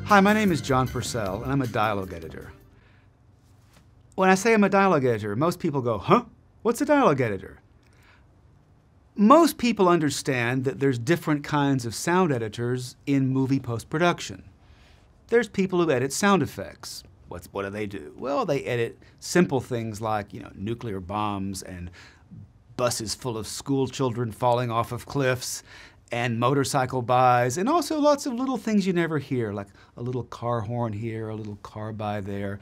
Hi, my name is John Purcell, and I'm a dialogue editor. When I say I'm a dialogue editor, most people go, huh? What's a dialogue editor? Most people understand that there's different kinds of sound editors in movie post-production. There's people who edit sound effects. What do they do? Well, they edit simple things like, nuclear bombs and buses full of school children falling off of cliffs and motorcycle buys, and also lots of little things you never hear, like a little car horn here, a little car by there.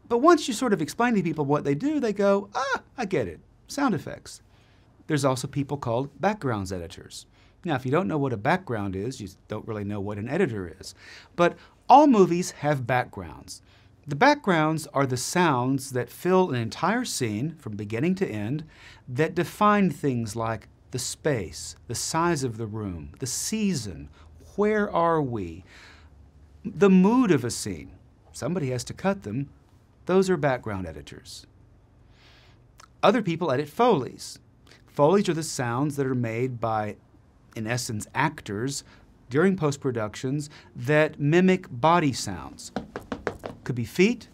But once you sort of explain to people what they do, they go, I get it, sound effects. There's also people called backgrounds editors. Now, if you don't know what a background is, you don't really know what an editor is. But all movies have backgrounds. The backgrounds are the sounds that fill an entire scene from beginning to end that define things like the space, the size of the room, the season, where are we, the mood of a scene. Somebody has to cut them. Those are background editors. Other people edit Foleys. Foleys are the sounds that are made by, in essence, actors during post-productions that mimic body sounds. Could be feet,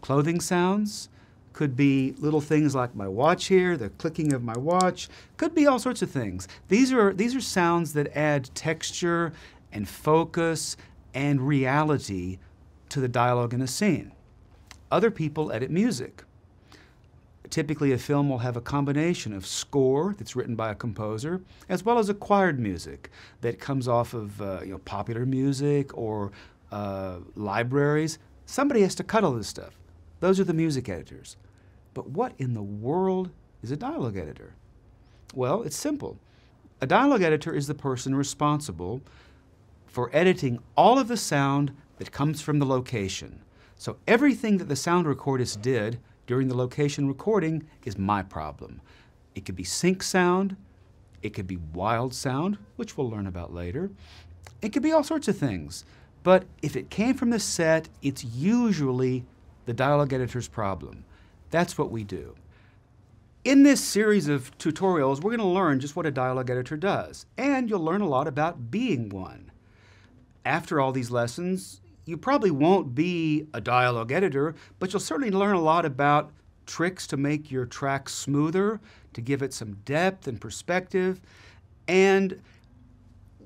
clothing sounds, could be little things like my watch here, the clicking of my watch, could be all sorts of things. These are sounds that add texture and focus and reality to the dialogue in a scene. Other people edit music. Typically, a film will have a combination of score that's written by a composer, as well as acquired music that comes off of popular music or libraries. Somebody has to cut all this stuff. Those are the music editors. But what in the world is a dialogue editor? Well, it's simple. A dialogue editor is the person responsible for editing all of the sound that comes from the location. So everything that the sound recordist did during the location recording is my problem. It could be sync sound, it could be wild sound, which we'll learn about later. It could be all sorts of things. But if it came from the set, it's usually the dialogue editor's problem. That's what we do. In this series of tutorials, we're going to learn just what a dialogue editor does, and you'll learn a lot about being one. After all these lessons, you probably won't be a dialogue editor, but you'll certainly learn a lot about tricks to make your track smoother, to give it some depth and perspective, and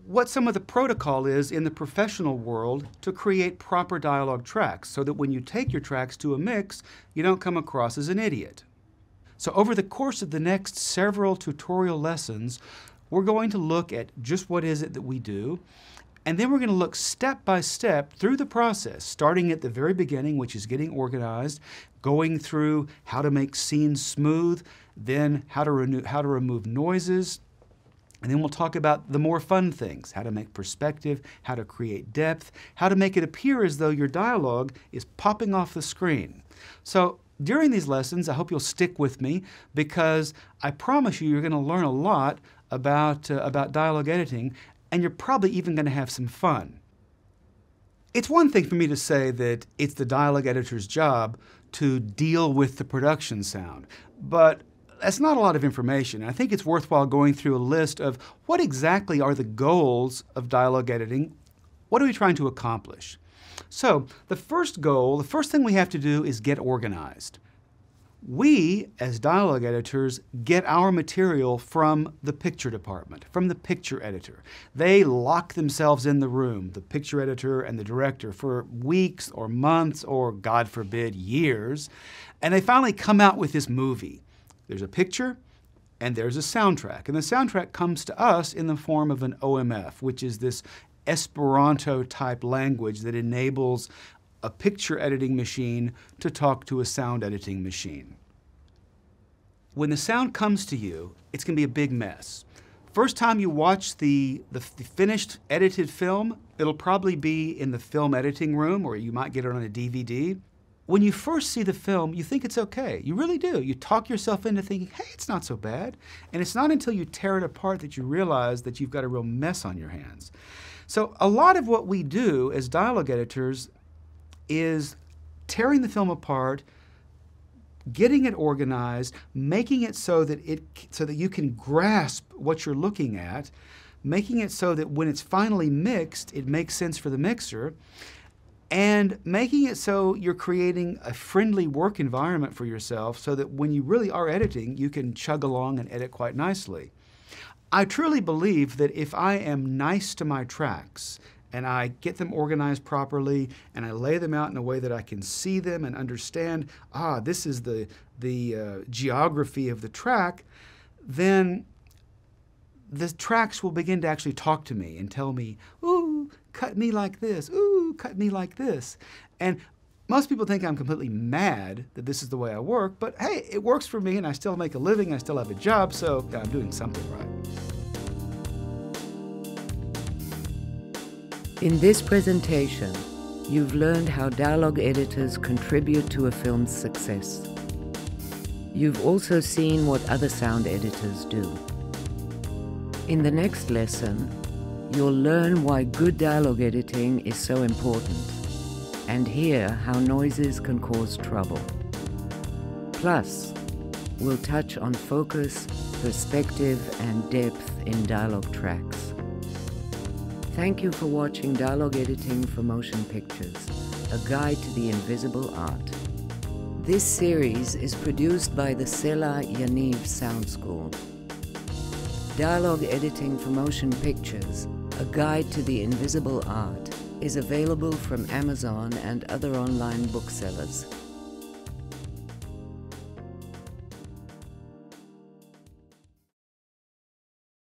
what some of the protocol is in the professional world to create proper dialogue tracks so that when you take your tracks to a mix, you don't come across as an idiot. So over the course of the next several tutorial lessons, we're going to look at just what is it that we do, and then we're going to look step by step through the process, starting at the very beginning, which is getting organized, going through how to make scenes smooth, then how to remove noises, and then we'll talk about the more fun things, how to make perspective, how to create depth, how to make it appear as though your dialogue is popping off the screen. So during these lessons, I hope you'll stick with me because I promise you're going to learn a lot about dialogue editing, and you're probably even going to have some fun. It's one thing for me to say that it's the dialogue editor's job to deal with the production sound, but that's not a lot of information. I think it's worthwhile going through a list of what exactly are the goals of dialogue editing. What are we trying to accomplish? So the first goal, the first thing we have to do is get organized. We, as dialogue editors, get our material from the picture department, from the picture editor. They lock themselves in the room, the picture editor and the director, for weeks or months or, God forbid, years, and they finally come out with this movie. There's a picture and there's a soundtrack. And the soundtrack comes to us in the form of an OMF, which is this Esperanto-type language that enables a picture editing machine to talk to a sound editing machine. When the sound comes to you, it's going to be a big mess. First time you watch the finished edited film, it'll probably be in the film editing room, or you might get it on a DVD. When you first see the film, you think it's okay. You really do. You talk yourself into thinking, hey, it's not so bad. And it's not until you tear it apart that you realize that you've got a real mess on your hands. So a lot of what we do as dialogue editors is tearing the film apart, getting it organized, making it so that you can grasp what you're looking at, making it so that when it's finally mixed, it makes sense for the mixer, and making it so you're creating a friendly work environment for yourself so that when you really are editing, you can chug along and edit quite nicely. I truly believe that if I am nice to my tracks and I get them organized properly and I lay them out in a way that I can see them and understand, this is the geography of the track, then the tracks will begin to actually talk to me and tell me, ooh, cut me like this, ooh, cut me like this. And most people think I'm completely mad that this is the way I work, but hey, it works for me and I still make a living, I still have a job, so I'm doing something right. In this presentation, you've learned how dialogue editors contribute to a film's success. You've also seen what other sound editors do. In the next lesson, you'll learn why good dialogue editing is so important, and hear how noises can cause trouble. Plus, we'll touch on focus, perspective, and depth in dialogue tracks. Thank you for watching Dialogue Editing for Motion Pictures, a guide to the invisible art. This series is produced by the Sela Yaniv School. Dialogue Editing for Motion Pictures, a guide to the invisible art, is available from Amazon and other online booksellers.